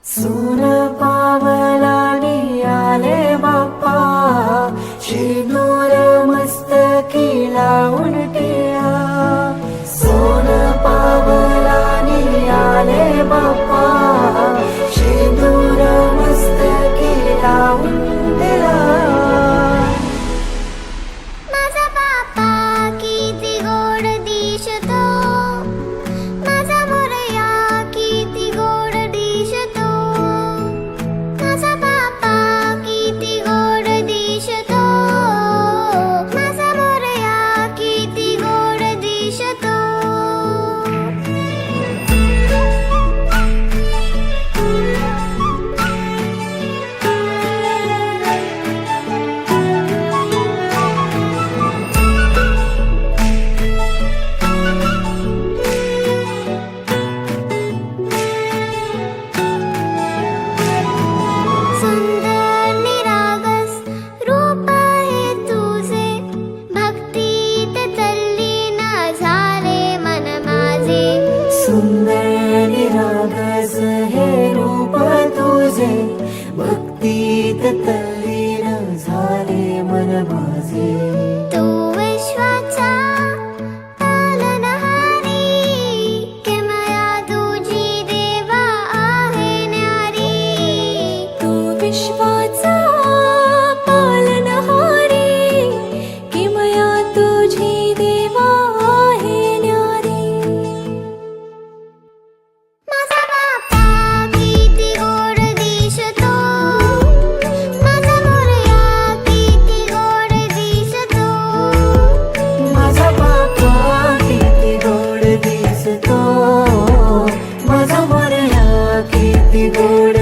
सून पावलानी आले बाप्पा, शेंदूर मस्तकी लावून टिळा. सोन पावलानी आले बाप्पा, शेंदूर मस्तकी लावून टिळा. माझा बाप्पा किती गोड दिसतो, माझा मोरया किती गोड दिसतो. माझा बाप्पा किती गोड दिसतो, माझा मोरया किती गोड दिसतो. सुंदर निरागस रूप आहे तुझे, भक्तीत तल्लीन झाले मन माझे. सुंदर निरागस हे रूप तुझे, भक्तीत तल्लीन झाले मन माझे. तू विश्वाचा पालनहारी, किमया तुझी देवा आहे न्यारी. तू विश्वाचा पालनहारी, किमया तुझी देवा आहे न्यारी. माझा बाप्पा किती गोड दिसतो, माझा मोरया किती गोड दिसतो. माझा बाप्पा किती गोड दिसतो, माझा मोरया किती गोड